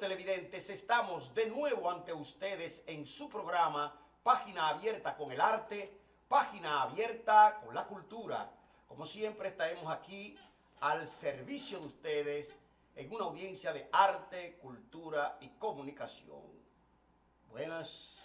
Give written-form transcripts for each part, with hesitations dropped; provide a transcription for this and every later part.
televidentes, estamos de nuevo ante ustedes en su programa Página Abierta con el Arte, Página Abierta con la Cultura. Como siempre estaremos aquí al servicio de ustedes en una audiencia de arte, cultura y comunicación. Buenas,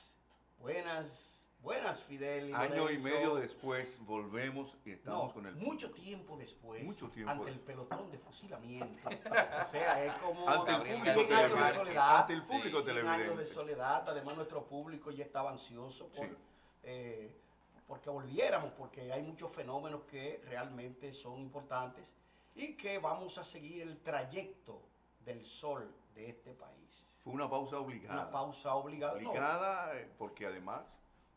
Fidel y Año y Lorenzo. medio después volvemos y estamos con el... Mucho tiempo después, ante el después. pelotón de fusilamiento. O sea, es como Ante el Gabriel público 100 años de soledad. Ante el público 100 años de televidente. soledad. Además, nuestro público ya estaba ansioso por, Sí. porque volviéramos, porque hay muchos fenómenos que realmente son importantes y que vamos a seguir el trayecto del sol de este país. Fue una pausa obligada. Una pausa obligada. Obligada porque además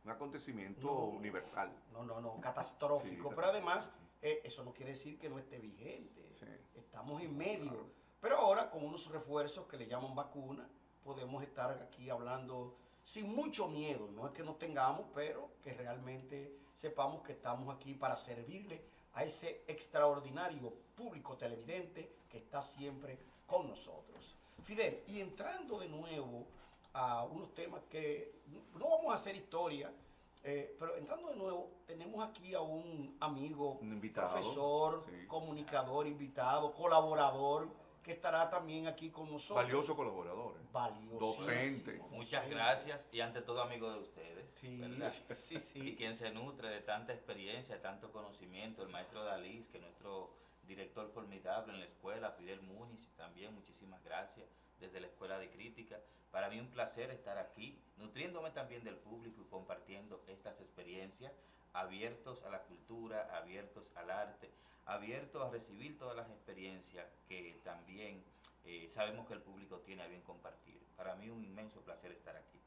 un acontecimiento universal. No, catastrófico. Sí, pero además, eso no quiere decir que no esté vigente. Sí. Estamos en medio. Claro. Pero ahora, con unos refuerzos que le llaman vacuna, podemos estar aquí hablando sin mucho miedo. No es que no tengamos, pero que realmente sepamos que estamos aquí para servirle a ese extraordinario público televidente que está siempre con nosotros. Fidel, y entrando de nuevo a unos temas que no vamos a hacer historia, pero entrando de nuevo, tenemos aquí a un amigo, Un invitado, profesor, sí. comunicador, invitado, colaborador, que estará también aquí con nosotros. Valioso colaborador. Valioso. Docente. Muchas gracias y ante todo amigo de ustedes. Sí, ¿verdad? sí. Y quien se nutre de tanta experiencia, de tanto conocimiento, el maestro Dalí, que es nuestro director formidable en la escuela, Fidel Múñiz, también muchísimas gracias desde la Escuela de Crítica. Para mí un placer estar aquí, nutriéndome también del público y compartiendo estas experiencias, abiertos a la cultura, abiertos al arte, abiertos a recibir todas las experiencias que también sabemos que el público tiene a bien compartir. Para mí un inmenso placer estar aquí.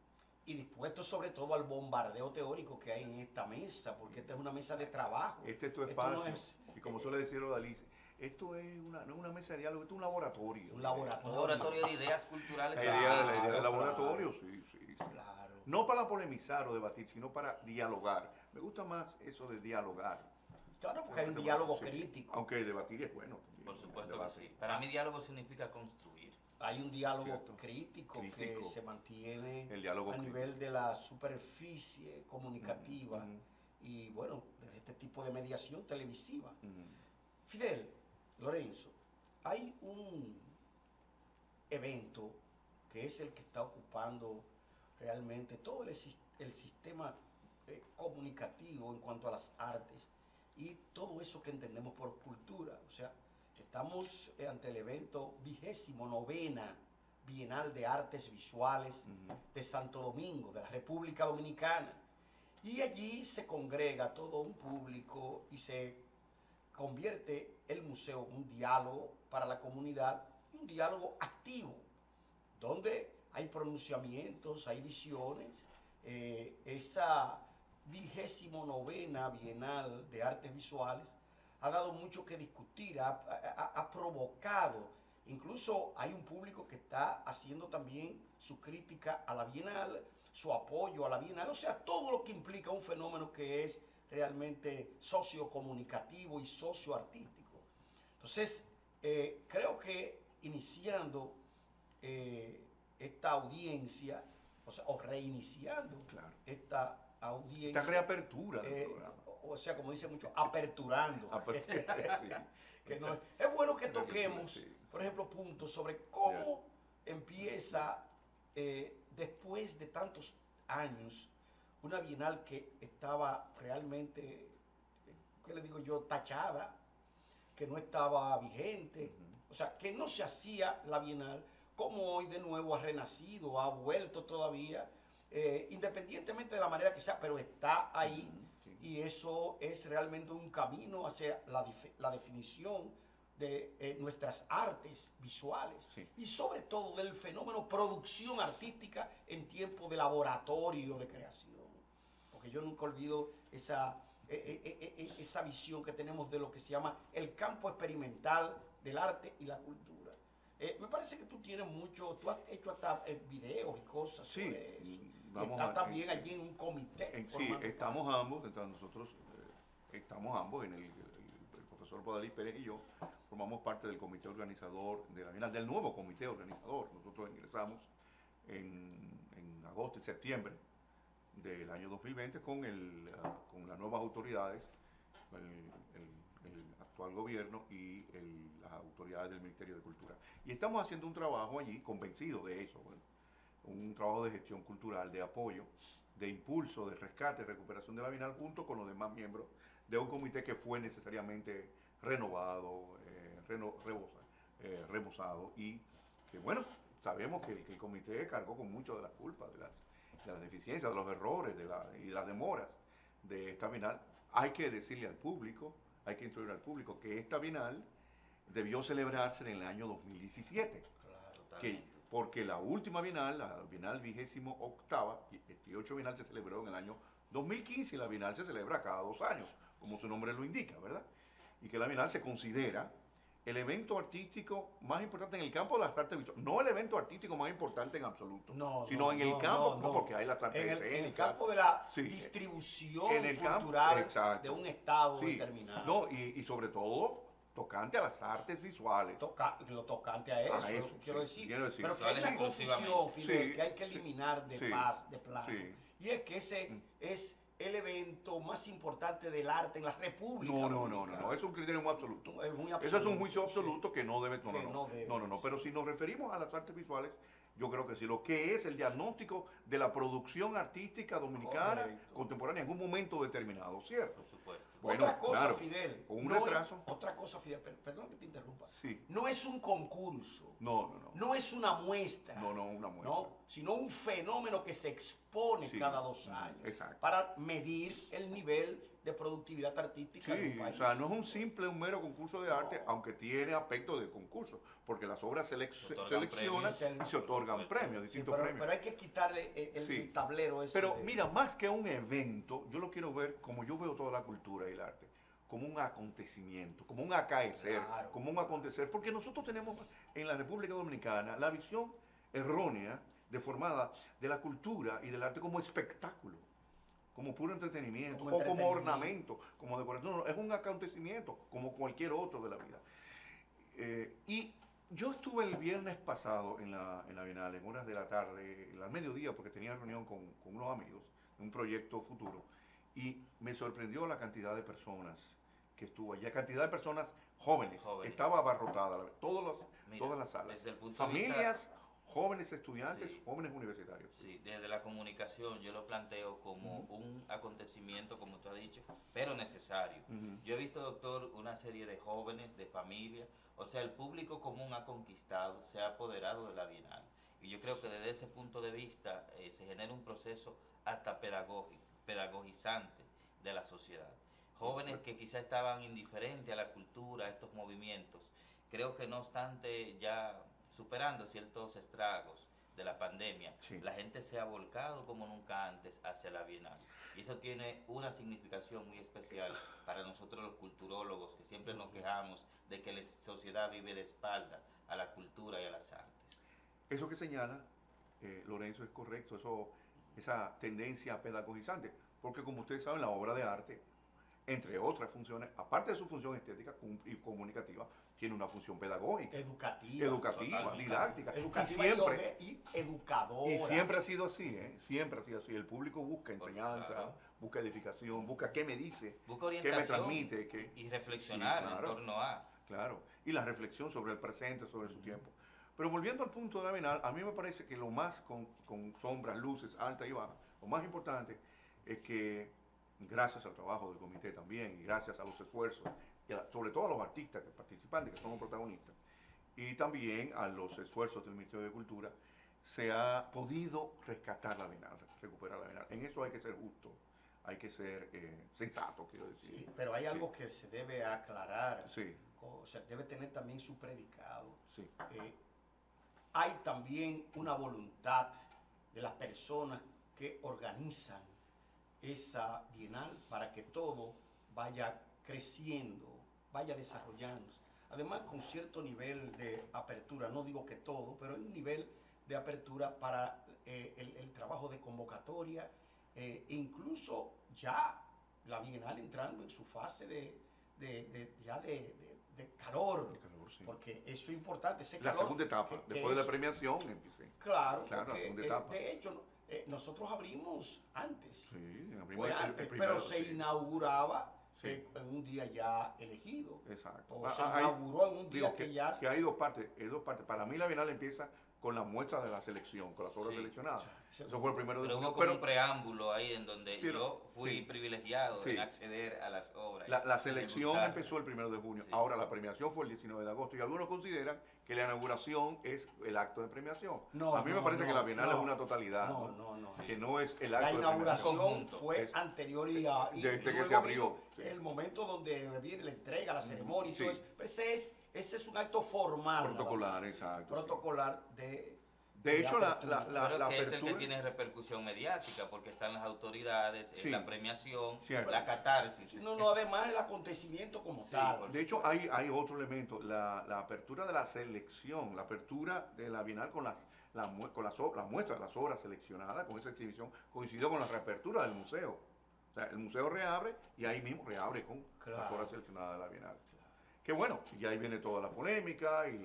Y dispuesto sobre todo al bombardeo teórico que hay en esta mesa, porque esta es una mesa de trabajo. Este es tu Esto espacio. no es, y como suele decir Dalí, esto es no es una mesa de diálogo, esto es un laboratorio. un laboratorio. Un laboratorio de ideas culturales. La idea del Claro. laboratorio, sí. Claro. No para polemizar o debatir, sino para dialogar. Me gusta más eso de dialogar. Claro, porque hay un diálogo Sí. crítico. Aunque debatir es bueno también. Por supuesto que debate. sí. Para mí diálogo significa construir. Hay un diálogo Cierto. crítico que se mantiene El diálogo a crítico. nivel de la superficie comunicativa Ujú. y bueno, de este tipo de mediación televisiva. Ujú. Fidel, Lorenzo, hay un evento que es el que está ocupando realmente todo el sistema comunicativo en cuanto a las artes y todo eso que entendemos por cultura. O sea, estamos ante el evento 29ª Bienal de Artes Visuales de Santo Domingo, de la República Dominicana. Y allí se congrega todo un público y se convierte el museo en un diálogo para la comunidad y un diálogo activo, donde hay pronunciamientos, hay visiones. Esa 29ª Bienal de Artes Visuales ha dado mucho que discutir, ha provocado, incluso hay un público que está haciendo también su crítica a la Bienal, su apoyo a la Bienal, o sea, todo lo que implica un fenómeno que es realmente sociocomunicativo y socioartístico. Entonces, creo que iniciando esta audiencia, o reiniciando esta audiencia. Esta reapertura del programa. O sea, como dice mucho, aperturando. Sí. Que no, es bueno que toquemos, por ejemplo, puntos sobre cómo empieza, después de tantos años, una bienal que estaba realmente, ¿qué le digo yo?, tachada, que no estaba vigente, o sea, que no se hacía la bienal, como hoy de nuevo ha renacido, ha vuelto todavía, independientemente de la manera que sea, pero está ahí, y eso es realmente un camino hacia la definición de nuestras artes visuales, y sobre todo del fenómeno producción artística en tiempo de laboratorio de creación, porque yo nunca olvido esa visión que tenemos de lo que se llama el campo experimental del arte y la cultura. Me parece que tú tienes mucho, tú has hecho hasta videos y cosas sobre eso. Estás también allí en un comité. Sí, estamos ambos, nosotros estamos ambos, el profesor Podalí Pérez y yo, formamos parte del comité organizador de la Bienal, del nuevo comité organizador. Nosotros ingresamos en agosto y septiembre del año 2020 con las nuevas autoridades, el actual gobierno y las autoridades del Ministerio de Cultura. Y estamos haciendo un trabajo allí, convencido de eso, bueno, un trabajo de gestión cultural, de apoyo, de impulso, de rescate, recuperación de la Bienal, junto con los demás miembros de un comité que fue necesariamente renovado, rebosado, y que, bueno, sabemos que el comité cargó con mucho de la culpa, de las deficiencias, de los errores y de las demoras de esta Bienal. Hay que decirle al público, hay que instruir al público que esta Bienal debió celebrarse en el año 2017. Claro, Porque la última Bienal, la Bienal 28ª, 28 Bienal se celebró en el año 2015 y la Bienal se celebra cada 2 años, como su nombre lo indica, ¿verdad? Y que la Bienal se considera el evento artístico más importante en el campo de las artes visuales. No el evento artístico más importante en absoluto, sino en el campo, porque hay las artes escénicas. En el campo de la sí, distribución en el cultural campo, de un estado sí, determinado. No, y sobre todo tocante a las artes visuales. Lo tocante a eso, quiero decir. Pero que hay una confusión, Fidel, sí, que hay que eliminar de plano. Sí. Y es que ese es el evento más importante del arte en la República. No, es un criterio muy absoluto. Es muy absoluto. Eso es un juicio absoluto, sí, que no debe. No, pero si nos referimos a las artes visuales, yo creo que sí. Lo que es el diagnóstico de la producción artística dominicana contemporánea en un momento determinado, ¿cierto? por supuesto. Bueno, otra cosa, claro, Fidel. con un retraso. Otra cosa, Fidel, perdón que te interrumpa. Sí. No es un concurso. No. No es una muestra. No, una muestra. No, sino un fenómeno que se expone cada 2 años. Exacto. Para medir el nivel de productividad artística de un país. O sea, no es un mero concurso de arte, aunque tiene aspecto de concurso, porque las obras seleccionan y se otorgan premios, distintos premios. Pero hay que quitarle el tablero ese. Pero mira, más que un evento, yo lo quiero ver como yo veo toda la cultura y el arte, como un acontecimiento, como un acaecer, como un acontecer, porque nosotros tenemos en la República Dominicana la visión errónea, deformada, de la cultura y del arte como espectáculo, como puro entretenimiento, o como ornamento, como decoración. No, es un acontecimiento como cualquier otro de la vida. Y yo estuve el viernes pasado en la Bienal, en horas de la tarde, al mediodía, porque tenía reunión con unos amigos, de un proyecto futuro, y me sorprendió la cantidad de personas que estuvo allí, la cantidad de personas jóvenes. Estaba abarrotada, todas las salas. Desde el punto familias, de vista, jóvenes estudiantes, sí, jóvenes universitarios. Sí, desde la comunicación yo lo planteo como un acontecimiento, como tú has dicho, pero necesario. Yo he visto, doctor, una serie de jóvenes, de familias, o sea, el público común ha conquistado, se ha apoderado de la Bienal. Y yo creo que desde ese punto de vista se genera un proceso hasta pedagogizante de la sociedad. Jóvenes que quizá estaban indiferentes a la cultura, a estos movimientos, creo que no obstante ya superando ciertos estragos de la pandemia, la gente se ha volcado como nunca antes hacia la Bienal. Y eso tiene una significación muy especial para nosotros los culturólogos, que siempre nos quejamos de que la sociedad vive de espalda a la cultura y a las artes. Eso que señala Lorenzo es correcto, esa tendencia pedagogizante, porque como ustedes saben, la obra de arte, entre otras funciones, aparte de su función estética y comunicativa, tiene una función pedagógica, educativa, didáctica, y educadora. Y siempre ha sido así, siempre ha sido así. El público busca enseñanza, busca edificación, busca qué me dice, busca orientación, qué me transmite, y reflexionar en torno a. Claro, y la reflexión sobre el presente, sobre su tiempo. Pero volviendo al punto de la Bienal, a mí me parece que lo más con sombras, luces, altas y bajas, lo más importante es que gracias al trabajo del comité también y gracias a los esfuerzos, sobre todo a los artistas participantes que somos protagonistas, y también a los esfuerzos del Ministerio de Cultura, se ha podido rescatar la Bienal, recuperar la Bienal. En eso hay que ser justo, hay que ser sensato, quiero decir. Sí, pero hay algo que se debe aclarar, sí, o sea, debe tener también su predicado. Sí. Hay también una voluntad de las personas que organizan esa Bienal para que todo vaya creciendo, vaya desarrollándose. Además, con cierto nivel de apertura, no digo que todo, pero hay un nivel de apertura para el trabajo de convocatoria, incluso ya la Bienal entrando en su fase de de calor, Sí. porque eso es importante, ese La calor. segunda etapa, después de la premiación, empecé. Claro, Claro, la porque, segunda etapa. de hecho, nosotros abrimos antes, Sí, fue antes, primero, pero se sí. inauguraba Sí. en un día ya elegido. Exacto. O se inauguró en un día digo que ya... que hay dos partes, Para mí la Bienal empieza con la muestra de la selección, con las obras Sí. seleccionadas. Sí. Eso fue el primero de Pero junio. hubo como un preámbulo ahí en donde Pero- yo fui sí. privilegiado Sí. en acceder a las obras. La y selección degustarlas. empezó el 1 de junio, Sí. ahora la premiación fue el 19 de agosto y algunos consideran que la inauguración es el acto de premiación. No, a mí me no, parece que no, la Bienal no. es una totalidad, No. que no es el La acto de inauguración Conjunto. fue Es- anterior y desde que luego se abrió, vino sí. el momento donde viene la entrega, la ceremonia y Sí. todo eso. Pero ese es un acto formal. nada Protocolar, más. exacto, sí. Protocolar De hecho, la apertura. Pero que es el que apertura... tiene repercusión mediática, porque están las autoridades, Sí. la premiación, Cierto. la catarsis. No, además el acontecimiento como Sí, tal. por De hecho, hay otro elemento, la apertura de la selección, la apertura de la Bienal con las muestras de las obras seleccionadas, con esa exhibición, coincidió con la reapertura del museo. O sea, el museo reabre y ahí mismo reabre con las Claro. obras seleccionadas de la Bienal. Que bueno, y ahí viene toda la polémica y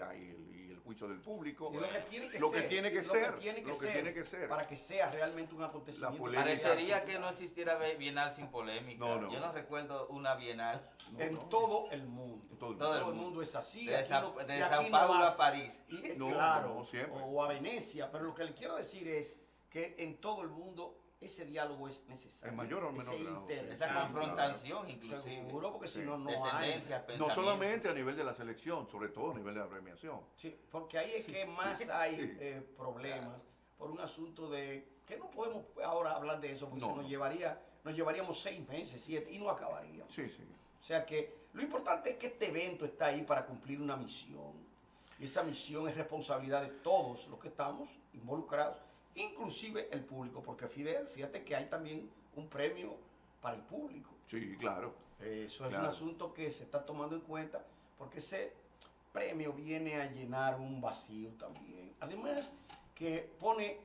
el juicio del público. Y lo que tiene que Lo que ser, tiene que lo ser, que tiene que lo que ser, tiene que ser. para que sea realmente un acontecimiento. polémica. Parecería que no existiera Bienal sin polémica. No. Yo no recuerdo una Bienal En todo el mundo. En todo el Todo Todo el el mundo. mundo es así. de, aquí Sao, no- de y aquí Sao no Paulo vas- a París. No, claro, no, siempre. o a Venecia, pero lo que le quiero decir es que en todo el mundo ese diálogo es necesario. En mayor o menor ese grado, sí. Esa intercambio. confrontación inclusive. Seguro, porque si Sí. no, no de hay. tendencias, No pensamientos. solamente a nivel de la selección, sobre todo a nivel de la premiación. Sí, porque ahí es Sí, que más sí, hay sí. problemas por un asunto de que no podemos ahora hablar de eso porque No, se nos no. nos llevaríamos 6 meses, 7 y no acabaríamos. Sí. O sea que lo importante es que este evento está ahí para cumplir una misión. Y esa misión es responsabilidad de todos los que estamos involucrados, inclusive el público, porque Fidel, fíjate que hay también un premio para el público. Sí, claro. Eso es Claro. un asunto que se está tomando en cuenta, porque ese premio viene a llenar un vacío también. Además, que pone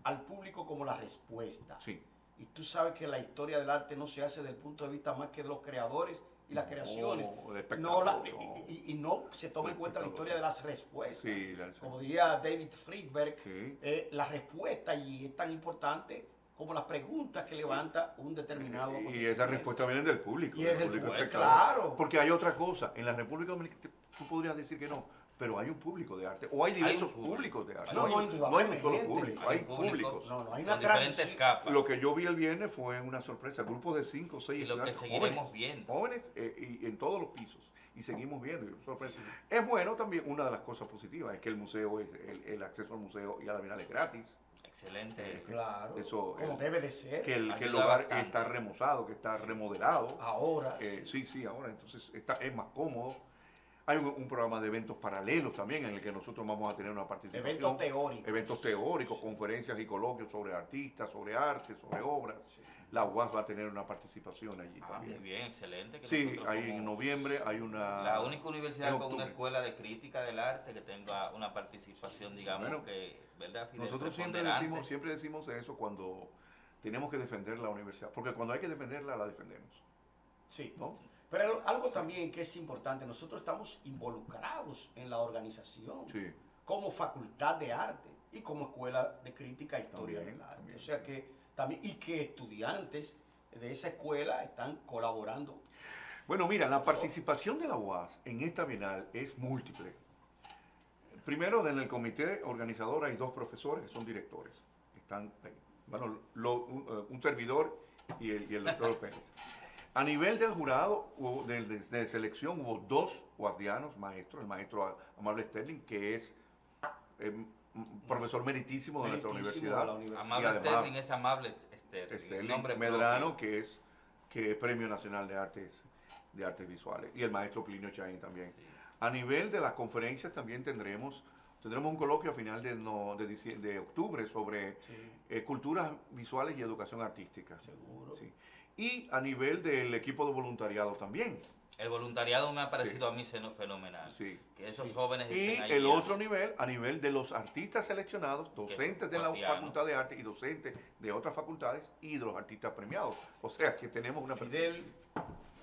al público como la respuesta. Sí. Y tú sabes que la historia del arte no se hace desde el punto de vista más que de los creadores y las creaciones. No, de No la- espectador, no. y no se toma en cuenta la historia de las respuestas. Sí, Como diría David Friedberg, sí. la respuesta allí es tan importante como las preguntas que levanta un determinado Y esas acontecimiento. respuestas vienen del público. Y del es del público público, espectador. claro. Porque hay otra cosa. En la República Dominicana, tú podrías decir que no, pero hay un público de arte. O hay diversos público. públicos de arte. No, hay un solo indudablemente. público, Hay hay un público. públicos. No, hay Con una diferentes tradición. capas. Lo que yo vi el viernes fue una sorpresa. Grupos de 5 o 6 Y lo que seguiremos viendo. Jóvenes y en todos los pisos. Y seguimos viendo. Y sorpresa. Es bueno también, una de las cosas positivas es que el museo, el acceso al museo y a la Bienal es gratis. Excelente. Claro, Eso, como debe de ser. Que el Ayuda lugar bastante. está remozado, que está remodelado. Ahora, Sí, ahora entonces es más cómodo. Hay un programa de eventos paralelos también en el que nosotros vamos a tener una participación. eventos teóricos. Eventos teóricos, conferencias y coloquios sobre artistas, sobre arte, sobre obras. Sí. La UAS va a tener una participación allí Ah, muy también. bien, excelente. que Sí, nosotros ahí como en noviembre hay una... La única universidad en con una octubre. escuela de crítica del arte que tenga una participación, digamos, Bueno, que, ¿verdad, Fidel? Nosotros Preponderante. siempre decimos eso cuando tenemos que defender la universidad, porque cuando hay que defenderla, la defendemos, Sí. ¿no? Pero algo también que es importante, nosotros estamos involucrados en la organización Sí, como facultad de arte y como escuela de crítica e historia También, del arte. también. O sea que también, y que estudiantes de esa escuela están colaborando. Bueno, mira, la participación de la UAS en esta Bienal es múltiple. Primero, en el comité organizador hay 2 profesores que son directores. Están ahí. Bueno, un servidor y el doctor Pérez. A nivel del jurado, de selección, hubo 2 guasdianos maestros. El maestro Amable Sterling, que es profesor meritísimo de nuestra Meritísimo universidad. de la universidad. Amable además, Sterling es amable Sterling. Sterling nombre Medrano, propio. que es Premio Nacional de Artes Visuales, y el maestro Plinio Chaín también. Sí. A nivel de las conferencias también tendremos un coloquio a final de octubre sobre Sí, culturas visuales y educación artística. seguro. Sí. Y a nivel del equipo de voluntariado también. El voluntariado me ha parecido Sí. a mí fenomenal. Sí. Que esos Sí. jóvenes Y estén ahí. el otro nivel, a nivel de los artistas seleccionados, docentes de la cotidiano. Facultad de Arte y docentes de otras facultades y de los artistas premiados. O sea que tenemos una Fidel,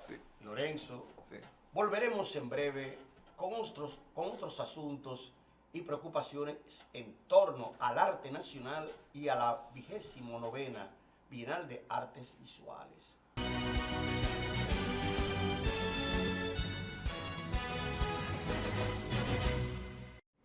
Sí. Lorenzo. Sí. Volveremos en breve con otros asuntos y preocupaciones en torno al arte nacional y a la 29ª Bienal de Artes Visuales.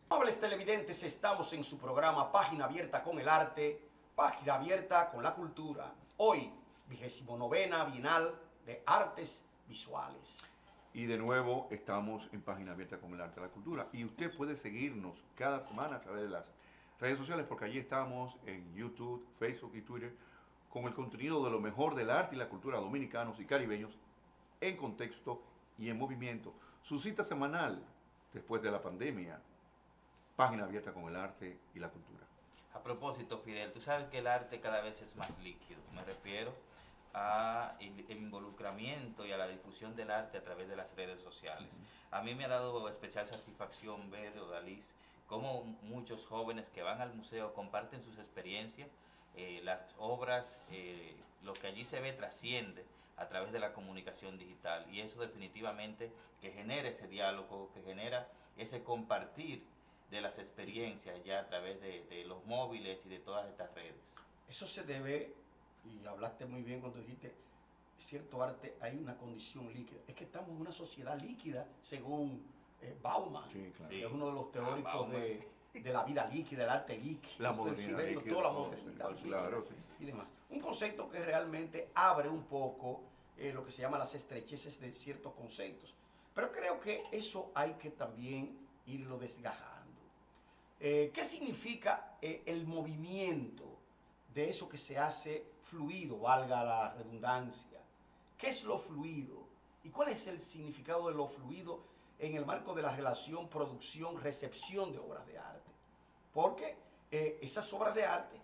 Amables televidentes, estamos en su programa Página Abierta con el Arte, Página Abierta con la Cultura. Hoy, 29ª Bienal de Artes Visuales. Y de nuevo estamos en Página Abierta con el Arte y la Cultura. Y usted puede seguirnos cada semana a través de las redes sociales, porque allí estamos en YouTube, Facebook y Twitter con el contenido de lo mejor del arte y la cultura dominicanos y caribeños en contexto y en movimiento. Su cita semanal después de la pandemia, Página Abierta con el Arte y la Cultura. A propósito, Fidel, tú sabes que el arte cada vez es más líquido. Me refiero a el involucramiento y a la difusión del arte a través de las redes sociales. A mí me ha dado especial satisfacción ver, Odalis, cómo muchos jóvenes que van al museo comparten sus experiencias, las obras, lo que allí se ve trasciende a través de la comunicación digital, y eso definitivamente que genera ese diálogo, que genera ese compartir de las experiencias ya a través de los móviles y de todas estas redes. Eso se debe, y hablaste muy bien cuando dijiste, cierto arte, hay una condición líquida. Es que estamos en una sociedad líquida, según Bauman, Sí, claro. que es uno de los teóricos de la vida líquida, el arte líquido, La modernidad líquida, toda la modernidad claro, líquida, sí. y demás. Un concepto que realmente abre un poco lo que se llama las estrecheces de ciertos conceptos. Pero creo que eso hay que también irlo desgajando. ¿Qué significa el movimiento de eso que se hace fluido, valga la redundancia? ¿Qué es lo fluido? ¿Y cuál es el significado de lo fluido en el marco de la relación producción-recepción de obras de arte? Porque esas obras de arte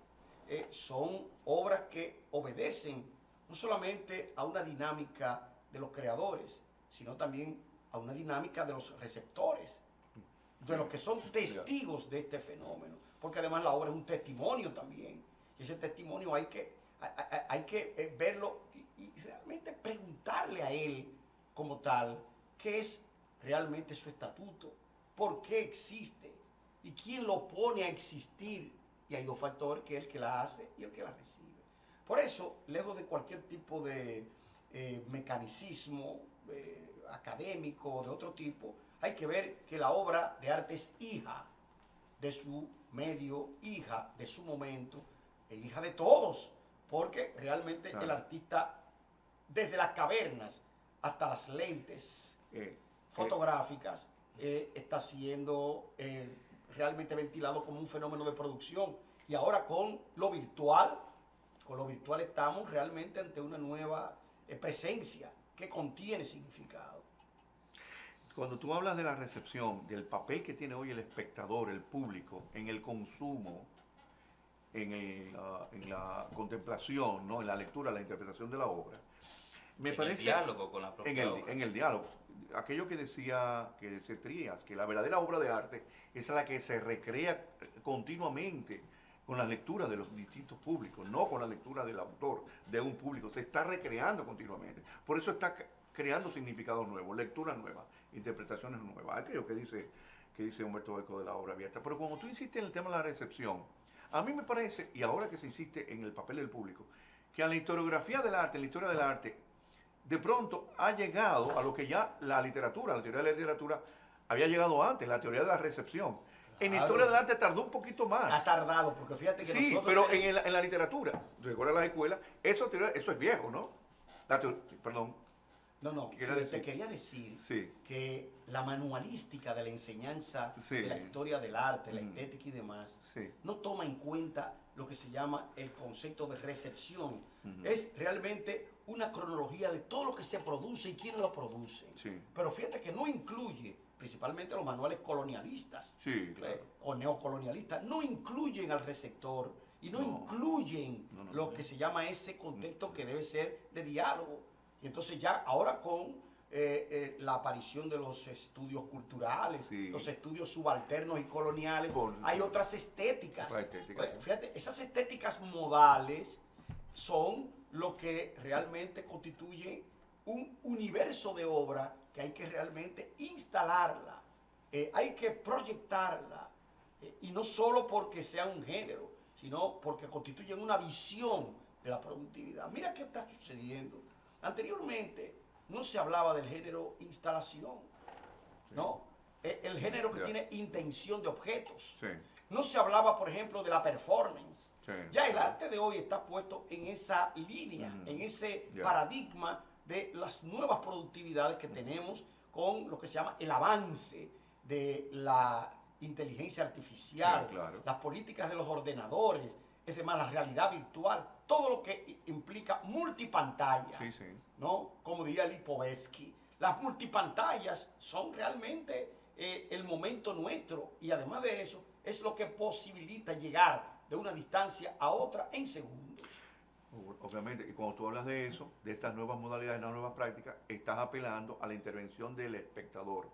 son obras que obedecen no solamente a una dinámica de los creadores, sino también a una dinámica de los receptores, de los que son testigos de este fenómeno, porque además la obra es un testimonio también, y ese testimonio hay que verlo y realmente preguntarle a él como tal qué es realmente su estatuto, por qué existe y quién lo pone a existir. Y hay dos factores, que es el que la hace y el que la recibe. Por eso, lejos de cualquier tipo de mecanicismo académico o de otro tipo, hay que ver que la obra de arte es hija de su medio, hija de su momento, e hija de todos, porque realmente el artista, desde las cavernas hasta las lentes fotográficas, está siendo realmente ventilado como un fenómeno de producción. Y ahora con lo virtual estamos realmente ante una nueva presencia que contiene significado. Cuando tú hablas de la recepción, del papel que tiene hoy el espectador, el público, en el consumo, en la contemplación, ¿no? En la lectura, la interpretación de la obra, me parece... el diálogo con la propia obra. En el diálogo. Aquello que decía Trías, que la verdadera obra de arte es la que se recrea continuamente con la lectura de los distintos públicos, no con la lectura del autor, de un público. Se está recreando continuamente. Por eso está creando significados nuevos, lecturas nuevas, interpretaciones nuevas. Aquello que dice Humberto Eco de la obra abierta. Pero cuando tú insistes en el tema de la recepción, a mí me parece, y ahora que se insiste en el papel del público, que a la historiografía del arte, la historia del arte, de pronto ha llegado a lo que ya la teoría de la literatura había llegado antes, la teoría de la recepción. En la historia del arte tardó un poquito más. Ha tardado, porque fíjate que sí, pero en la literatura, recuerda las escuelas, eso es viejo, ¿no? Perdón. No, te quería decir sí. que la manualística de la enseñanza sí. de la historia del arte, la estética y demás, sí. no toma en cuenta lo que se llama el concepto de recepción. Es realmente una cronología de todo lo que se produce y quiénes lo producen. Sí. Pero fíjate que no incluye, principalmente los manuales colonialistas claro. O neocolonialistas, no incluyen al receptor y no incluyen lo que se llama ese contexto que debe ser de diálogo. Y entonces ya ahora con la aparición de los estudios culturales, los estudios subalternos y coloniales, hay otras estéticas. Fíjate, esas estéticas modales son lo que realmente constituye un universo de obra que hay que realmente instalarla, hay que proyectarla, y no solo porque sea un género, sino porque constituyen una visión de la productividad. Mira qué está sucediendo. Anteriormente no se hablaba del género instalación, ¿no? El género que tiene intención de objetos. Sí. No se hablaba, por ejemplo, de la performance. Sí. Ya el arte de hoy está puesto en esa línea, en ese paradigma de las nuevas productividades que tenemos con lo que se llama el avance de la inteligencia artificial, claro. las políticas de los ordenadores, es decir, la realidad virtual, todo lo que implica multipantalla, ¿no? Como diría Lipovetsky, las multipantallas son realmente el momento nuestro, y además de eso es lo que posibilita llegar de una distancia a otra en segundos. Obviamente, y cuando tú hablas de eso, de estas nuevas modalidades, de nuevas prácticas, estás apelando a la intervención del espectador,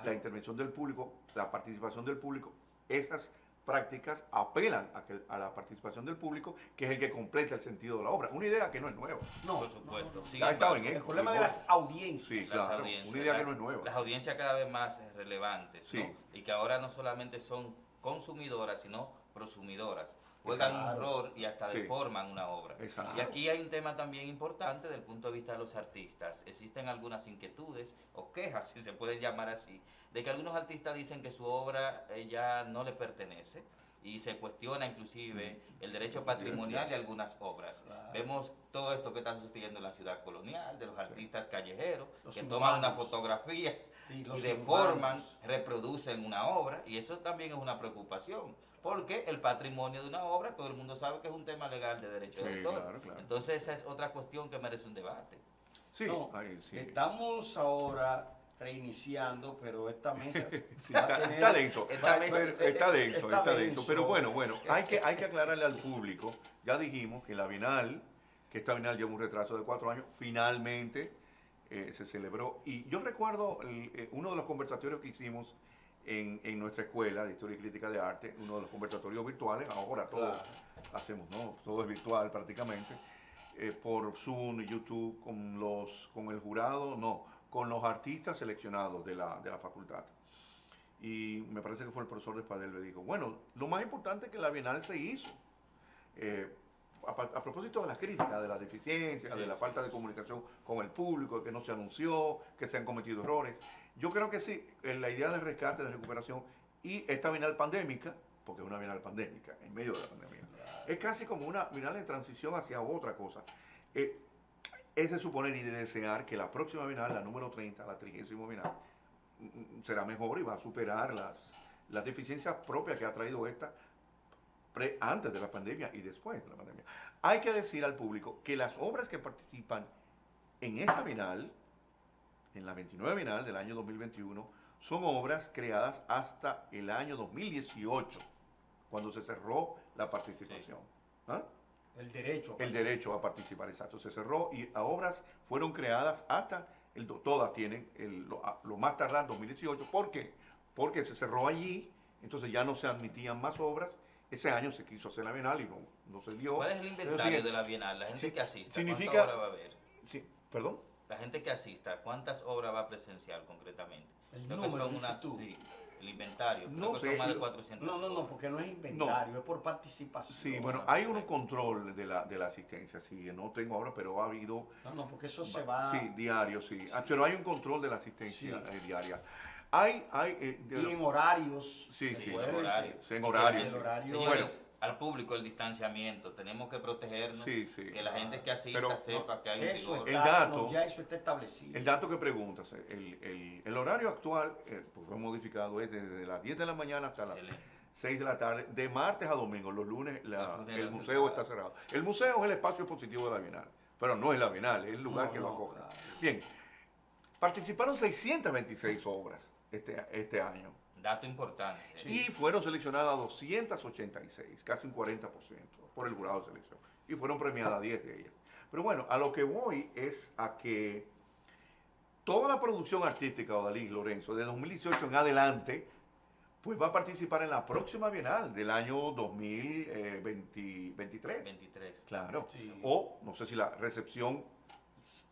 la intervención del público, la participación del público. Esas prácticas apelan a la participación del público, que es el que completa el sentido de la obra. Una idea que no es nueva. No, por supuesto. No. Sí, Ya estaba en el problema de las audiencias. Sí, claro, una idea que no es nueva. Las audiencias cada vez más relevantes, sí, ¿no? Y que ahora no solamente son consumidoras, sino prosumidoras. Juegan un rol y hasta deforman una obra. Exacto. Y aquí hay un tema también importante desde el punto de vista de los artistas. Existen algunas inquietudes o quejas, si se puede llamar así, de que algunos artistas dicen que su obra ya no le pertenece y se cuestiona inclusive el derecho patrimonial de algunas obras. Claro. Vemos todo esto que está sucediendo en la ciudad colonial, de los artistas callejeros que toman una fotografía y deforman, reproducen una obra, y eso también es una preocupación. Porque el patrimonio de una obra, todo el mundo sabe que es un tema legal de derecho de autor. Claro. Entonces esa es otra cuestión que merece un debate. Sí, estamos ahora reiniciando, pero esta mesa está denso. Está denso. Pero bueno, hay que aclararle al público. Ya dijimos que la Bienal, que esta Bienal lleva un retraso de 4 años, finalmente se celebró. Y yo recuerdo uno de los conversatorios que hicimos en nuestra escuela de Historia y Crítica de Arte, uno de los conversatorios virtuales. Ahora todo hacemos, ¿no? Todo es virtual prácticamente, por Zoom, YouTube, con el jurado, con los artistas seleccionados de la facultad. Y me parece que fue el profesor Espadel, le dijo, bueno, lo más importante es que la Bienal se hizo. A propósito de las críticas, de las deficiencias, de la falta de comunicación con el público, de que no se anunció, que se han cometido errores. Yo creo que sí, la idea de rescate, de recuperación, y esta Bienal pandémica, porque es una Bienal pandémica, en medio de la pandemia, es casi como una Bienal de transición hacia otra cosa. Es de suponer y de desear que la próxima Bienal, la número 30, la 30ª Bienal, será mejor y va a superar las deficiencias propias que ha traído esta antes de la pandemia y después de la pandemia. Hay que decir al público que las obras que participan en esta Bienal, en la 29 Bienal del año 2021, son obras creadas hasta el año 2018, cuando se cerró la participación. ¿Ah? El derecho a participar, exacto. Se cerró y obras fueron creadas hasta, todas tienen lo más tardar 2018. ¿Por qué? Porque se cerró allí, entonces ya no se admitían más obras. Ese año se quiso hacer la Bienal y no se dio. ¿Cuál es el inventario de la Bienal? La gente que asista, ¿cuántas obras va a haber? Sí, ¿perdón? La gente que asista, ¿cuántas obras va a presenciar concretamente? El número, el inventario. No sé. Son más de 400 No, porque no es inventario, es por participación. Sí, bueno, hay un control de la asistencia, sí, no tengo ahora, pero ha habido... No, porque eso se va... Sí, diario, sí. Pero hay un control de la asistencia diaria. Y en horarios. Sí, en horarios. Señores, al público el distanciamiento, tenemos que protegernos, que la gente que asista sepa que hay un vigor. Ya eso está establecido. El dato que preguntas, el horario actual, pues fue modificado, es desde las 10 de la mañana hasta las 6 de la tarde, de martes a domingo. Los lunes el museo está cerrado. El museo es el espacio expositivo de la Bienal, pero no es la Bienal, es el lugar que lo acoge. Claro. Bien, participaron 626 obras este año. Dato importante. Y fueron seleccionadas 286, casi un 40% por el jurado de selección. Y fueron premiadas 10 de ellas. Pero bueno, a lo que voy es a que toda la producción artística, Odalis, Lorenzo, de 2018 en adelante, pues va a participar en la próxima Bienal del año 2023. 23. Claro. Sí. O no sé si la recepción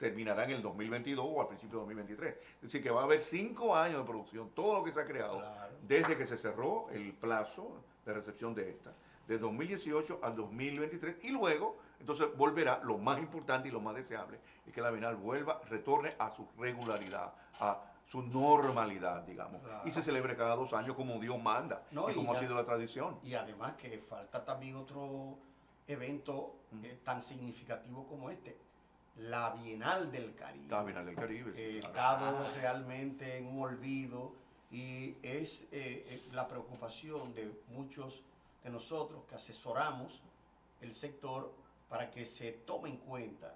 terminará en el 2022 o al principio de 2023. Es decir, que va a haber 5 años de producción, todo lo que se ha creado Claro. desde que se cerró el plazo de recepción de esta, de 2018 al 2023, y luego, entonces volverá, lo más importante y lo más deseable, es que la Bienal retorne a su regularidad, a su normalidad, digamos, Claro. y se celebre cada 2 años como Dios manda, No, y como y ha sido la tradición. Y además que falta también otro evento tan significativo como este, la Bienal del Caribe. La Bienal del Caribe. Que sí, ha claro. estado realmente en un olvido, y es la preocupación de muchos de nosotros que asesoramos el sector para que se tome en cuenta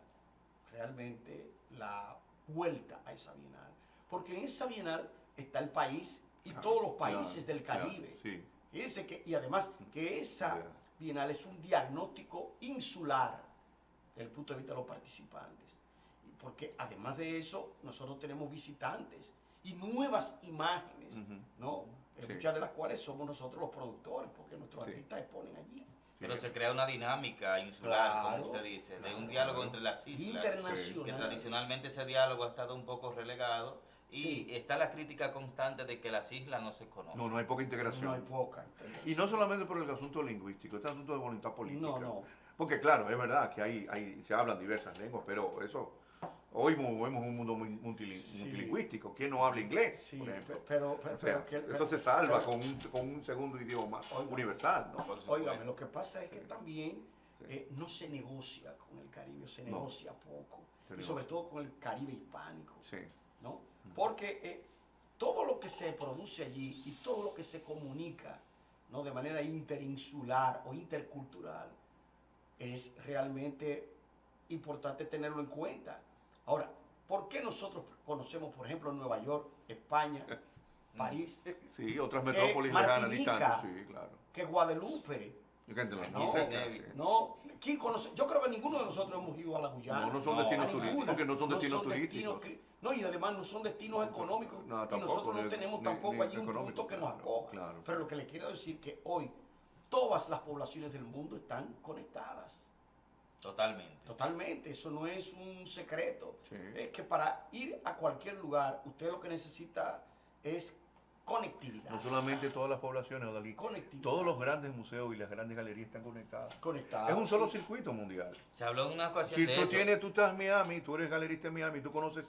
realmente la vuelta a esa Bienal. Porque en esa Bienal está el país y todos los países del Caribe. Sí. Fíjense y además que esa Yeah. Bienal es un diagnóstico insular desde el punto de vista de los participantes. Y porque además de eso, nosotros tenemos visitantes y nuevas imágenes, Ujú. ¿no? Sí. Muchas de las cuales somos nosotros los productores, porque nuestros Sí. artistas exponen allí. Pero se crea una dinámica insular, Claro, como usted dice, de claro. un diálogo entre las islas, Internacional. que tradicionalmente ese diálogo ha estado un poco relegado, y Sí. está la crítica constante de que las islas no se conocen. No hay poca integración. No hay poca. Y no solamente por el asunto lingüístico, este asunto de voluntad política. No. Porque claro, es verdad que se hablan diversas lenguas, pero eso, hoy vivimos un mundo multilingüístico. ¿Quién no habla inglés, Sí, por ejemplo? pero O sea, que- eso se salva pero- con un segundo idioma Oiga. universal, ¿no? Por supuesto. Óigame, lo que pasa es que Sí. también Sí. no se negocia con el Caribe, se No. negocia poco. Se Y negocia. sobre todo con el Caribe hispánico, Sí. ¿no? Porque todo lo que se produce allí y todo lo que se comunica, ¿no? De manera interinsular o intercultural es realmente importante tenerlo en cuenta. Ahora, ¿por qué nosotros conocemos, por ejemplo, Nueva York, España, París, Sí, otras metrópolis lejanas, Martinica, distantes, sí, claro. que Guadalupe? Yo canto la No, música, sí. sí. No, ¿quién conoce? Yo creo que ninguno de nosotros hemos ido a la Guyana. No son No, destinos a turísticos, ninguna. porque no son destinos destinos turísticos. no, y además no son destinos económicos. No, y tampoco, nosotros no ni- tenemos ni- tampoco ni allí un económico, producto que nos claro, acoja. claro. Pero lo que le quiero decir que hoy todas las poblaciones del mundo están conectadas. Totalmente. Totalmente, eso no es un secreto. Sí. Es que para ir a cualquier lugar, usted lo que necesita es conectividad. No solamente todas las poblaciones, Odalí, Conectividad. todos los grandes museos y las grandes galerías están conectadas. Conectados. Es un solo circuito mundial. Se habló en una ocasión Si de tú eso. tú estás en Miami, tú eres galerista en Miami, tú conoces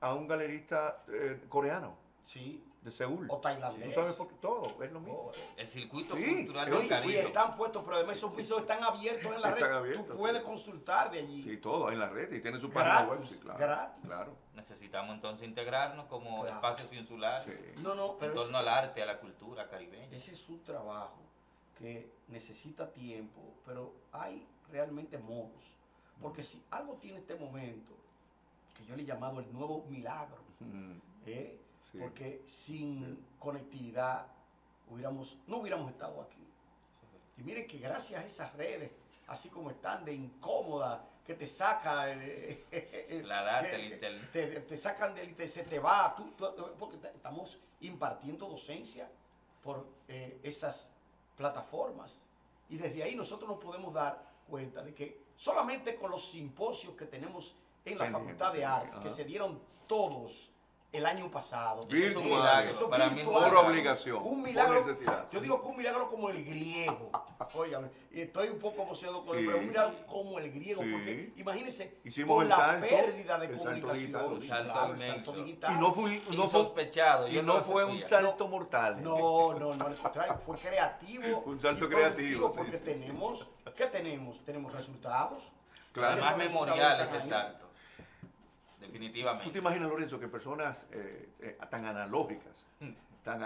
a un galerista coreano Sí, de Seúl. o tailandés. Tú sabes por qué todo, es lo mismo. Oh, El circuito Sí, cultural es del un Y Caribe. están puestos, pero además esos pisos están abiertos en la Están red. abiertos, Tú sí. puedes consultar de allí. Sí, todo en la red y tiene su página web. Gratis, Sí, claro. gratis. Claro. Necesitamos entonces integrarnos como Claro. espacios insulares Sí. No, en pero torno al arte, a la cultura caribeña. ese es un trabajo que necesita tiempo, pero hay realmente modos. Porque si algo tiene este momento, que yo le he llamado el nuevo milagro, Mm, ¿eh? sí. Porque sin conectividad no hubiéramos estado aquí. Y miren que gracias a esas redes, así como están de incómoda, que te saca La data, que- el internet. te sacan del se te va, porque estamos impartiendo docencia por esas plataformas. Y desde ahí nosotros nos podemos dar cuenta de que solamente con los simposios que tenemos en la Pendiente, Facultad de sí, Arte, ajá. que se dieron todos el año pasado. Eso es un Virtual. milagro. Eso Para mí es un virtual. Por milagro. obligación, Un por milagro. necesidad. Yo digo que un milagro como el griego. Óigame, y estoy un poco emocionado con él, Sí. pero un milagro como el griego, Sí. porque imagínense, Hicimos con el la salto, pérdida de el salto comunicación, digital. Un salto claro, el inmenso. salto digital. Y no fue, Insospechado. y yo no lo fue un sentía. salto mortal. No, al contrario, fue creativo. Fue un salto y creativo, productivo, sí, porque sí, tenemos, ¿qué tenemos? Tenemos resultados. Claro. Más Esos memorial resultados ese están ahí. salto. ¿Tú te Definitivamente. imaginas, Lorenzo, que personas tan analógicas, tan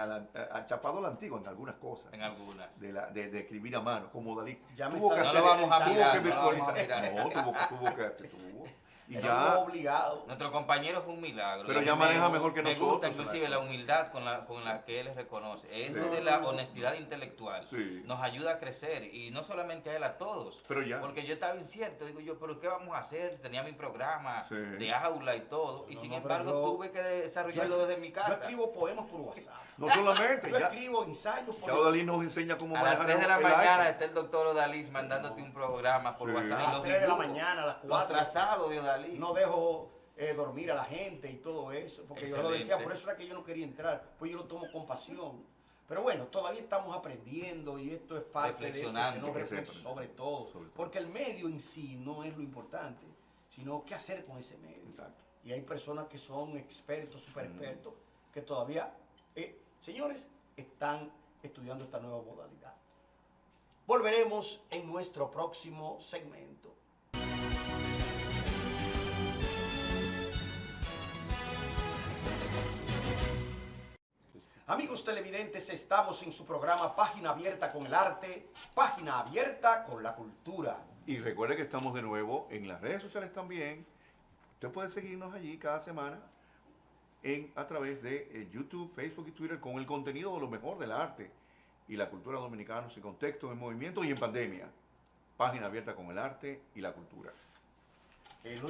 achapado a la antigua en algunas cosas, En algunas. de escribir a mano, como Dalí, Ya me tuvo que está- No hacer, lo vamos a tuvo mirar, que no lo vamos a virtualizar, mirar. no, tuvo, y Era ya, obligado. Nuestro compañero es un milagro. Pero Y a ya mí maneja mejor que me nosotros, gusta inclusive ¿verdad? la humildad con la que él reconoce. Esto Sí. de la honestidad intelectual Sí. nos ayuda a crecer, y no solamente a él, a todos. pero ya, Porque yo estaba incierto, digo yo, pero ¿qué vamos a hacer? Tenía mi programa Sí. de aula y todo, y No, sin no, pero embargo yo- tuve que desarrollarlo desde mi Yo casa. escribo poemas por WhatsApp. no solamente, Yo ya, escribo ensayos por ya Dalí nos enseña cómo A las manejar 3 de la el mañana iPhone. está el doctor Odalis mandándote un programa por Sí. WhatsApp. a y las los 3 de la dibujos, mañana, a las Los 4. trazados de Odalis. No dejo dormir a la gente y todo eso, porque yo Excelente. lo decía, por eso era que yo no quería entrar, pues yo lo tomo con pasión. Pero bueno, todavía estamos aprendiendo y esto es parte de ese Reflexionando. sobre todo, porque el medio en sí no es lo importante, sino qué hacer con ese medio. Exacto. Y hay personas que son expertos, super expertos, que todavía, señores, están estudiando esta nueva modalidad. Volveremos en nuestro próximo segmento. Amigos televidentes, estamos en su programa Página Abierta con el Arte, Página Abierta con la Cultura. Y recuerde que estamos de nuevo en las redes sociales también. Usted puede seguirnos allí cada semana a través de YouTube, Facebook y Twitter con el contenido de lo mejor del arte y la cultura dominicana en contexto, en movimiento y en pandemia. Página Abierta con el Arte y la Cultura.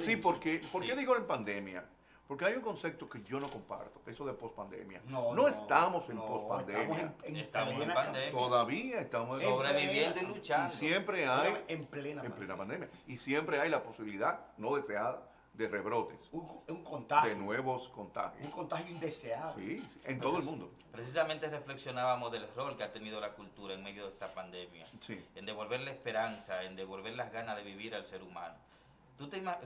Sí, ¿por qué digo en pandemia? Porque hay un concepto que yo no comparto, eso de pospandemia. No estamos en pospandemia. Estamos en pandemia. Todavía estamos sobreviviendo y luchando. Y siempre hay en plena pandemia. Y siempre hay la posibilidad no deseada de rebrotes. Un contagio. De nuevos contagios. Un contagio indeseado. Sí, en todo el mundo. Precisamente reflexionábamos del rol que ha tenido la cultura en medio de esta pandemia. Sí. En devolver la esperanza, en devolver las ganas de vivir al ser humano.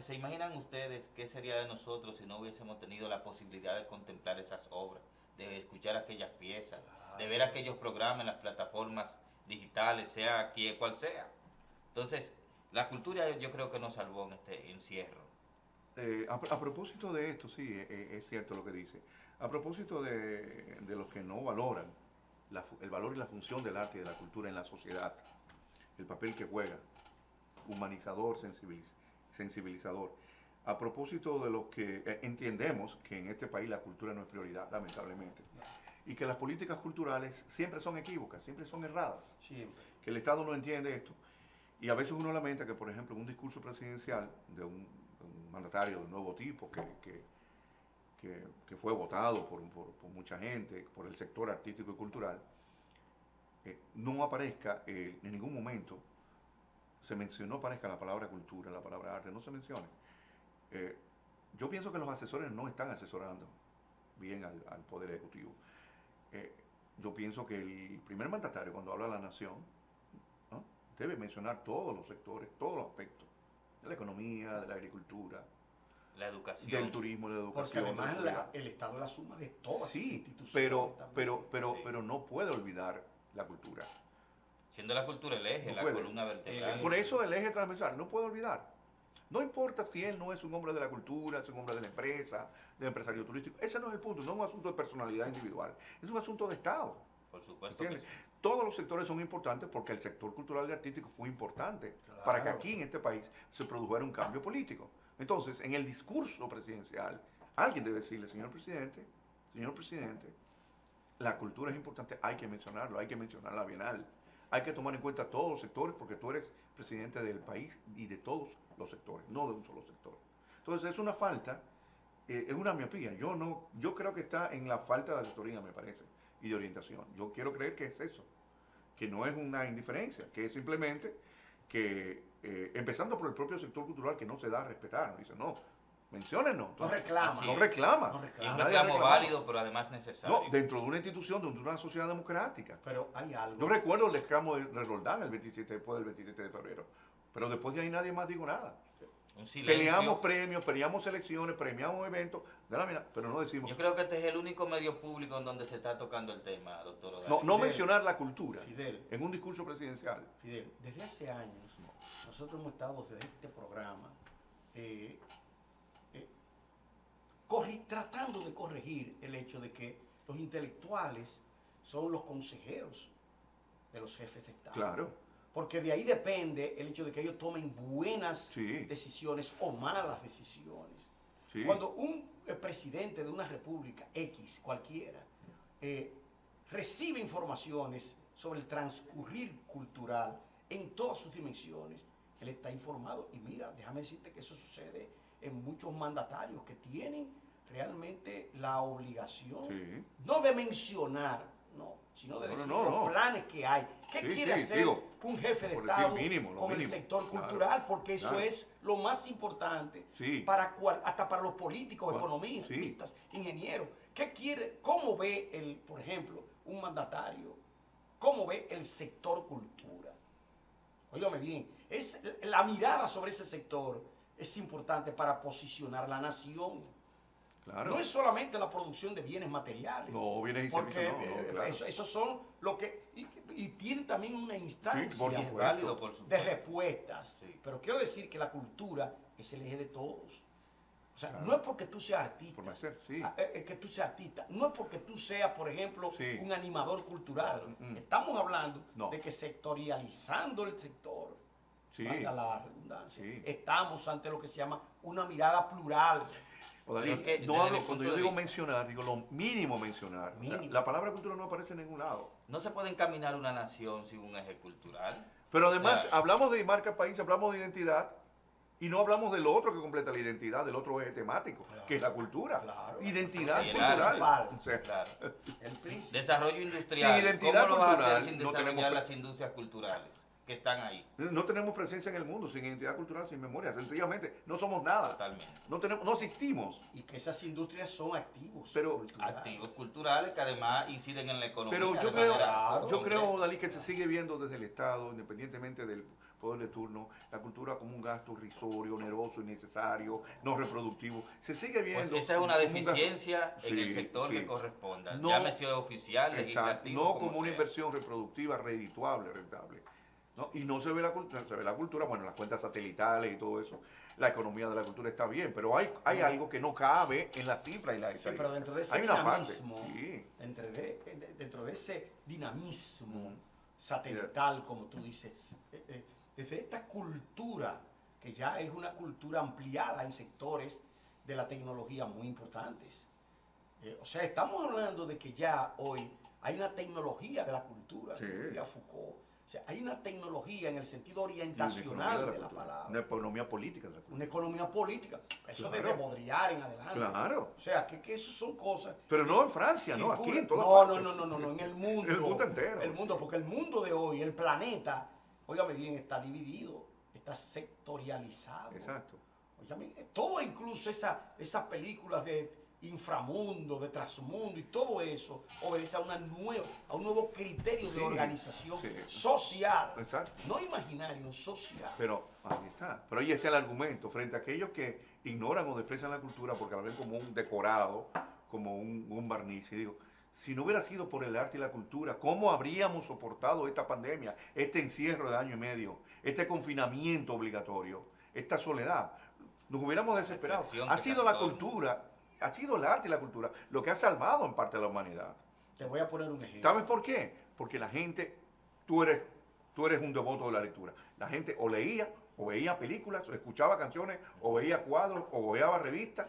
¿Se imaginan ustedes qué sería de nosotros si no hubiésemos tenido la posibilidad de contemplar esas obras, de escuchar aquellas piezas, de ver aquellos programas en las plataformas digitales, sea cual sea? Entonces, la cultura yo creo que nos salvó en este encierro. A propósito de esto, sí, es cierto lo que dice. A propósito de los que no valoran el valor y la función del arte y de la cultura en la sociedad, el papel que juega, humanizador, sensibilizador. A propósito de los que entendemos que en este país la cultura no es prioridad, lamentablemente, y que las políticas culturales siempre son equívocas, siempre son erradas, siempre. Que el Estado no entiende esto. Y a veces uno lamenta que, por ejemplo, un discurso presidencial de un mandatario de nuevo tipo que fue votado por mucha gente, por el sector artístico y cultural, no aparezca en ningún momento, no aparezca la palabra cultura, la palabra arte, no se mencione. Yo pienso que los asesores no están asesorando bien al Poder Ejecutivo. Yo pienso que el primer mandatario, cuando habla a la nación, ¿no?, debe mencionar todos los sectores, todos los aspectos de la economía, de la agricultura, la educación, del turismo, de la educación. Porque además el Estado es la suma de todas las instituciones. Pero no puede olvidar la cultura. Siendo la cultura el eje, la columna vertebral. Por eso el eje transversal, no puede olvidar. No importa si él no es un hombre de la cultura, es un hombre de la empresa, del empresario turístico. Ese no es el punto, no es un asunto de personalidad individual, es un asunto de Estado. Por supuesto que sí. Todos los sectores son importantes porque el sector cultural y artístico fue importante para que aquí en este país se produjera un cambio político. Entonces, en el discurso presidencial, alguien debe decirle, señor presidente, la cultura es importante, hay que mencionarlo, hay que mencionar la Bienal. Hay que tomar en cuenta todos los sectores porque tú eres presidente del país y de todos los sectores, no de un solo sector. Entonces es una falta, es una miopía. Yo creo que está en la falta de asesoría, me parece, y de orientación. Yo quiero creer que es eso, que no es una indiferencia, que es simplemente que, empezando por el propio sector cultural que no se da a respetar, dice, no, menciónennos. No reclama. No reclama. Y un reclamo válido, pero además necesario. No, dentro de una institución, dentro de una sociedad democrática. Pero hay algo. Yo recuerdo el reclamo de Roldán después del 27 de febrero. Pero después de ahí nadie más dijo nada. Un silencio. Peleamos premios, peleamos elecciones, premiamos eventos, pero no decimos. Yo creo que este es el único medio público en donde se está tocando el tema, doctor Odalis. No mencionar la cultura Fidel, en un discurso presidencial. Fidel, desde hace años nosotros hemos estado desde este programa tratando de corregir el hecho de que los intelectuales son los consejeros de los jefes de Estado. Claro. Porque de ahí depende el hecho de que ellos tomen buenas Sí. decisiones o malas decisiones. Sí. Cuando un presidente de una república X, cualquiera, recibe informaciones sobre el transcurrir cultural en todas sus dimensiones, él está informado. Y mira, déjame decirte que eso sucede en muchos mandatarios que tienen realmente la obligación, Sí. no de mencionar, no, sino de No, decir no, los no. planes que hay. ¿Qué Sí, quiere sí, hacer digo, un jefe de por decir Estado mínimo, lo con el mínimo. sector Claro. cultural? Porque eso Claro. es lo más importante Sí. hasta para los políticos, Bueno, economistas, ingenieros. ¿Qué quiere? ¿Cómo ve por ejemplo, un mandatario? ¿Cómo ve el sector cultura? Óigame bien, la mirada sobre ese sector es importante para posicionar la nación. Claro. No es solamente la producción de bienes materiales. No, bienes y porque servicios, no, claro. esos son lo que... Y tienen también una instancia por Es supuesto. válido, por de supuesto. respuestas. Sí. Pero quiero decir que la cultura es el eje de todos. O sea, Claro. no es porque tú seas artista. Forma de ser, sí. Que tú seas artista. No es porque tú seas, por ejemplo, Sí. un animador cultural. Mm. Estamos hablando No. de que sectorializando el sector, Sí. valga la redundancia, Sí. estamos ante lo que se llama una mirada plural. Odalí, Es que no desde hablo, mi cuando punto yo de digo vista- mencionar, digo lo mínimo mencionar. O sea, Mínimo. la palabra cultura no aparece en ningún lado. No se puede encaminar una nación sin un eje cultural. Pero además Claro. hablamos de marca país, hablamos de identidad y no hablamos del otro que completa la identidad, del otro eje temático, Claro. que es la cultura. Claro. Identidad Y el cultural. arte. O sea, Claro. El príncipe. Desarrollo industrial. Sin identidad ¿Cómo lo vas a cultural, hacer sin no desarrollar tenemos- las industrias culturales que están ahí? no tenemos presencia en el mundo sin identidad cultural, sin memoria. Sencillamente no somos nada. Totalmente. No existimos. Y que esas industrias son activos. Pero- culturales. Activos culturales que además inciden en la economía. Pero de yo creo, manera yo creo, concreta. Dalí, que se sigue viendo desde el Estado, independientemente del poder de turno, la cultura como un gasto irrisorio, oneroso, innecesario, no reproductivo. Se sigue viendo. Pues esa es una como un gasto- deficiencia en el Sí, sector sí. que corresponda. No- Llámese oficial, Exacto, legislativo. no como una sea. inversión reproductiva, redituable, rentable. ¿No? Y no se ve la cultura, se ve la cultura, bueno, las cuentas satelitales y todo eso. La economía de la cultura está bien, pero hay algo que no cabe en las cifras y las Sí, estadísticas. pero dentro de ese Hay una parte, dinamismo, sí. dentro de ese dinamismo Ujú. satelital, como tú dices, desde esta cultura, que ya es una cultura ampliada en sectores de la tecnología muy importantes. O sea, estamos hablando de que ya hoy hay una tecnología de la cultura, Sí. como diría Foucault. O sea, hay una tecnología en el sentido Y una orientacional economía de la cultura, palabra. una economía política de la cultura. Una economía política. Eso Claro. desde Baudrillard en adelante. Claro. O sea, que eso son cosas. Pero no en Francia, no, circulan. aquí en todas No, partes. no, en el mundo. El mundo entero, El mundo, sí. porque el mundo de hoy, el planeta, óigame bien, está dividido, está sectorializado. Exacto. Óigame, todo incluso esas películas de inframundo, de trasmundo y todo eso obedece a un nuevo criterio Sí, de organización sí. social. Exacto. No imaginario, social. Pero ahí está. Pero ahí está el argumento frente a aquellos que ignoran o desprecian la cultura porque la ven como un decorado, como un barniz. Y digo, si no hubiera sido por el arte y la cultura, ¿cómo habríamos soportado esta pandemia, este encierro de año y medio, este confinamiento obligatorio, esta soledad? Nos hubiéramos desesperado. reflexión Ha que sido casi la todo el mundo. cultura, ha sido el arte y la cultura lo que ha salvado en parte a la humanidad. Te voy a poner un ejemplo. ¿Sabes por qué? Porque la gente, tú eres un devoto de la lectura. La gente o leía, o veía películas, o escuchaba canciones, o veía cuadros, o veía revistas,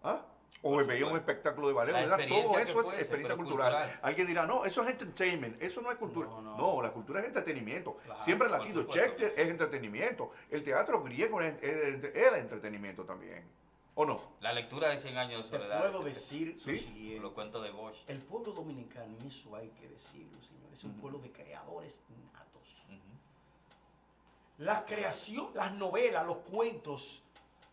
¿ah? O Por veía un supuesto. espectáculo de ballet, La ¿verdad? experiencia Todo que eso es fuese, experiencia pero cultural. cultural. Alguien dirá, no, eso es entertainment, eso no es cultura. No, no. No, la cultura es entretenimiento. Claro, Siempre la ha por sido. supuesto que Shakespeare sí. es entretenimiento. El teatro griego era entretenimiento también. ¿O no? La lectura de 100 años de Te soledad. puedo decir lo Sí. siguiente. Los cuentos de Bosch. El pueblo dominicano, y eso hay que decirlo, señores, es un Ujú. pueblo de creadores innatos. Ujú. La creación, las novelas, los cuentos,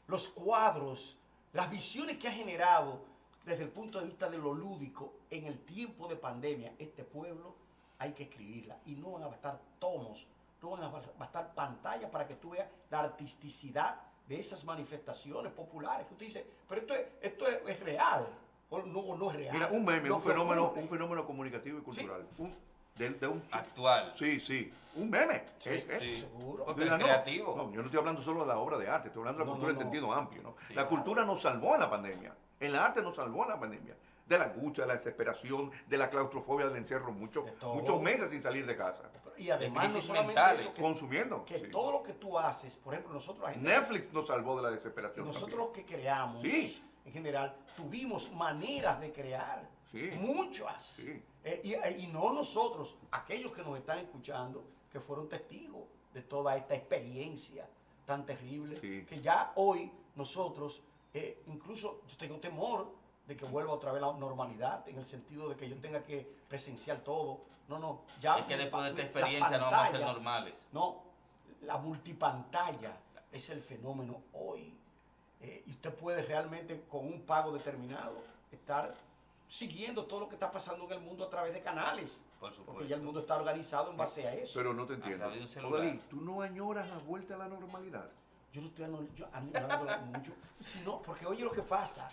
los cuadros, las visiones que ha generado desde el punto de vista de lo lúdico en el tiempo de pandemia, este pueblo hay que escribirla. Y no van a bastar tomos, no van a bastar pantallas para que tú veas la artisticidad de esas manifestaciones populares. Que usted dice, pero esto es real, o no es real. Mira, un meme, Lo un que fenómeno, ocurre. un fenómeno comunicativo y cultural. De un, Actual. sí, sí, un meme. Sí, es. Sí. Seguro. Porque Diga, es creativo. No, yo no estoy hablando solo de la obra de arte, estoy hablando de la No, cultura no, en no. sentido amplio. ¿no? Sí. La cultura nos salvó en la pandemia. El arte nos salvó en la pandemia. De la angustia, de la desesperación, de la claustrofobia, del encierro, De todo. muchos meses sin salir de casa. Y además no crisis solamente mentales. eso, Consumiendo. que sí. todo lo que tú haces, por ejemplo, nosotros la gente, Netflix nos salvó de la desesperación. nosotros también. los que creamos, Sí. en general, tuvimos maneras de crear, Sí. muchas. Sí. Y no nosotros, aquellos que nos están escuchando, que fueron testigos de toda esta experiencia tan terrible, Sí. que ya hoy nosotros, incluso yo tengo temor de que vuelva otra vez la normalidad, en el sentido de que yo tenga que presenciar todo. No, ya. Es que después de esta experiencia no vamos a ser normales. No, la multipantalla es el fenómeno hoy. Y usted puede realmente con un pago determinado estar siguiendo todo lo que está pasando en el mundo a través de canales. Por supuesto. Porque ya el mundo está organizado en base a eso. Pero no te entiendo. A través de un celular. Odalí, ¿tú no añoras la vuelta a la normalidad? Yo no estoy añorándola mucho, sino porque oye lo que pasa,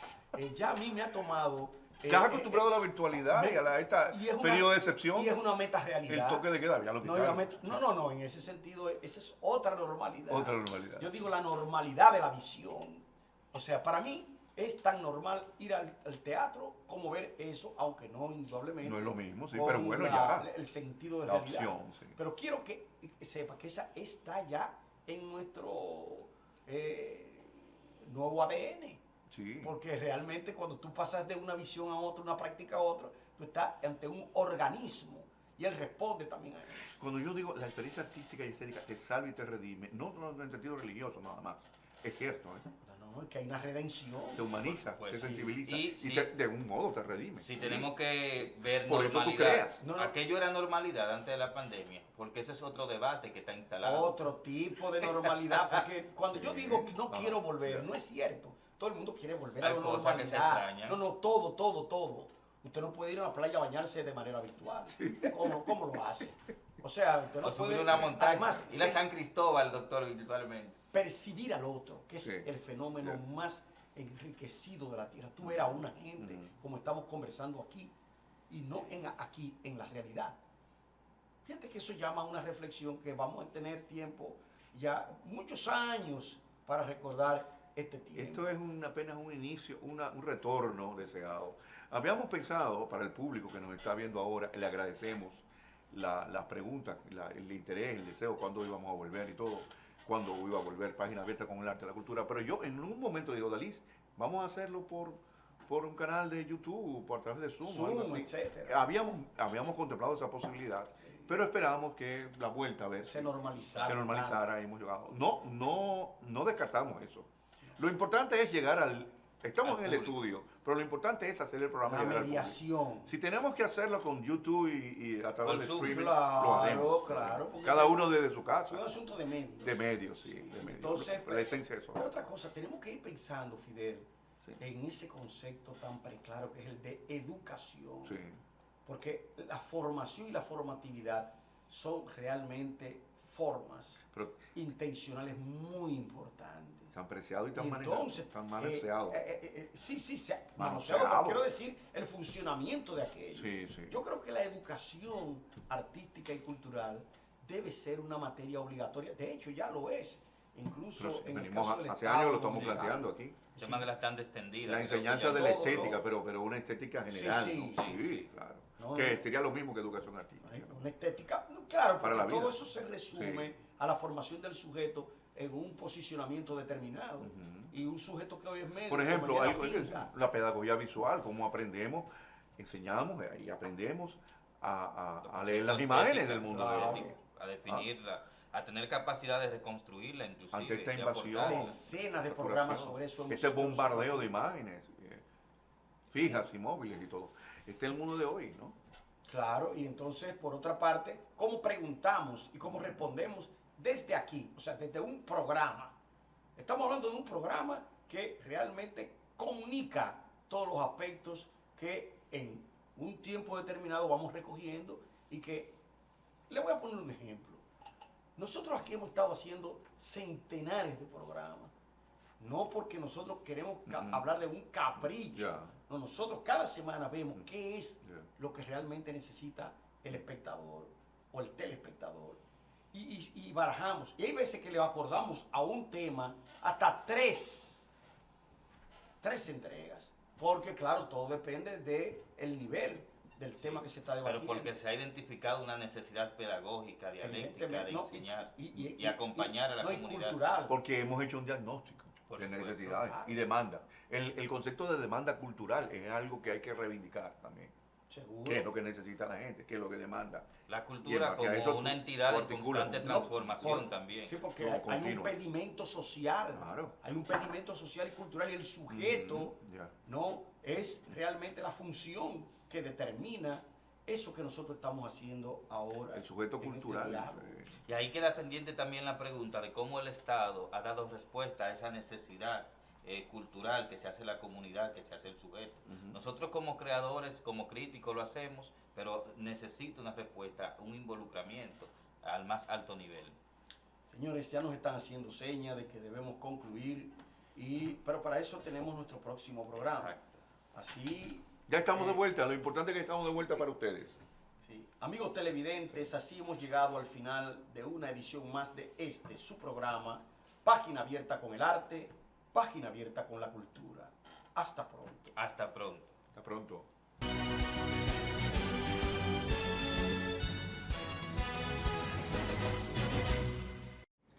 ya a mí me ha tomado... Estás acostumbrado a la virtualidad y a esta periodo de excepción. Y es una meta realidad. El toque de queda, ya lo quitaron. No, en ese sentido, esa es otra normalidad. Otra normalidad. Yo digo la normalidad de la visión. O sea, para mí es tan normal ir al teatro como ver eso, aunque no indudablemente. No es lo mismo, sí, pero bueno, ya. El sentido de la realidad. opción, sí. Pero quiero que sepa que esa está ya en nuestro nuevo ADN. Sí. Porque realmente cuando tú pasas de una visión a otra, una práctica a otra, tú estás ante un organismo y él responde también a eso. Cuando yo digo la experiencia artística y estética te salva y te redime, no en el sentido religioso nada más, es cierto, ¿eh? No, es que hay una redención. Te humaniza, Pues te sí. sensibiliza Y de un modo te redime. Si tenemos que ver Por eso tú normalidad, creas. aquello era normalidad antes de la pandemia, porque ese es otro debate que está instalado. Otro tipo de normalidad, porque cuando yo digo que no quiero volver, no es cierto. Todo el mundo quiere volver a la cosas que se normalidad. extrañan. No, todo. Usted no puede ir a la playa a bañarse de manera virtual. ¿Cómo lo hace? O sea, usted no O subir puede... una montaña, Además, ir a San Cristóbal, doctor, virtualmente. percibir al otro, que es Sí. el fenómeno más enriquecido de la tierra. Tú ver a una gente, como estamos conversando aquí, y no aquí, en la realidad. Fíjate que eso llama a una reflexión que vamos a tener tiempo, ya muchos años, para recordar este tiempo. Esto es apenas un inicio, un retorno deseado. Habíamos pensado, para el público que nos está viendo ahora, le agradecemos las preguntas, el interés, el deseo, cuándo íbamos a volver y todo, cuándo iba a volver Página Abierta con el Arte y la Cultura. Pero yo en un momento digo, Dalis, vamos a hacerlo por un canal de YouTube, por a través de Zoom, algo así. Etcétera. Habíamos contemplado esa posibilidad, pero esperábamos que la vuelta a ver Se normalizara. se normalizara y hemos llegado. No descartamos eso. Lo importante es llegar estamos en el estudio, pero lo importante es hacer el programa La llegar al público. mediación. Si tenemos que hacerlo con YouTube y a través Con de Zoom, streaming, claro, lo haremos. claro, porque Cada uno desde su casa. Es un asunto de medios. De medios, sí, de medios. Entonces, la esencia es eso. pero otra cosa, tenemos que ir pensando, Fidel, Sí. en ese concepto tan preclaro que es el de educación. Sí. Porque la formación y la formatividad son realmente formas Pero intencionales muy importantes. tan preciado y tan Y manejado, entonces, tan manoseado. sí, Manoseado. manoseado, pero quiero decir el funcionamiento de aquello. Sí, sí. Yo creo que la educación artística y cultural debe ser una materia obligatoria. De hecho, ya lo es. Incluso en el caso del Hace Estado años lo estamos dominicano. planteando aquí. El tema de las tan extendidas. La creo que enseñanza ya- de la todo, estética, todo. pero una estética general. Sí, ¿no? sí, sí. Claro. No, que no. sería lo mismo que educación artística. Una estética, claro, Para porque la vida. todo eso se resume Sí. a la formación del sujeto en un posicionamiento determinado. Ujú. Y un sujeto que hoy es medio. Por ejemplo, mañana algo pinta. la pedagogía visual, cómo aprendemos, enseñamos y aprendemos a leer las imágenes del mundo. Claro. de hoy. a definirla, a tener capacidad de reconstruirla inclusive. Ante esta de invasión, aportarla. Decenas de saturación, programas sobre eso. hemos este hecho bombardeo nosotros. de imágenes, fijas y móviles y todo. Este es el mundo de hoy, ¿no? Claro, y entonces, por otra parte, ¿cómo preguntamos y cómo respondemos desde aquí? O sea, desde un programa. Estamos hablando de un programa que realmente comunica todos los aspectos que en un tiempo determinado vamos recogiendo y que, le voy a poner un ejemplo. Nosotros aquí hemos estado haciendo centenares de programas. No porque nosotros queremos hablar de un capricho. Ya. No, nosotros cada semana vemos qué es Ya. lo que realmente necesita el espectador o el telespectador. Y barajamos. Y hay veces que le acordamos a un tema hasta tres entregas. Porque claro, todo depende del nivel del tema que se está Pero debatiendo. porque se ha identificado una necesidad pedagógica, dialéctica, de Evidentemente, no, enseñar y- y acompañar a la no, y comunidad. cultural. Porque hemos hecho un diagnóstico Por de supuesto, necesidades claro. y demanda. El concepto de demanda cultural es algo que hay que reivindicar también. Seguro. ¿Qué es lo que necesita la gente? ¿Qué es lo que demanda? La Y en cultura base a como eso una tú entidad de articulas constante un- transformación por- también. Sí, porque No, hay un continuo. pedimento social, Claro. hay un pedimento social y cultural y el sujeto Ya. no es realmente la función que determina eso que nosotros estamos haciendo ahora. El sujeto en este cultural. diálogo. Y ahí queda pendiente también la pregunta de cómo el Estado ha dado respuesta a esa necesidad cultural que se hace la comunidad, que se hace el sujeto. Ujú. Nosotros como creadores, como críticos lo hacemos, pero necesita una respuesta, un involucramiento al más alto nivel. Señores, ya nos están haciendo señas de que debemos concluir, pero para eso tenemos nuestro próximo programa. Exacto. Así, Ya estamos de vuelta. Lo importante es que estamos de vuelta para ustedes. sí. Amigos televidentes, así hemos llegado al final de una edición más de su programa, Página Abierta con el Arte, Página Abierta con la Cultura. Hasta pronto. Hasta pronto. Hasta pronto.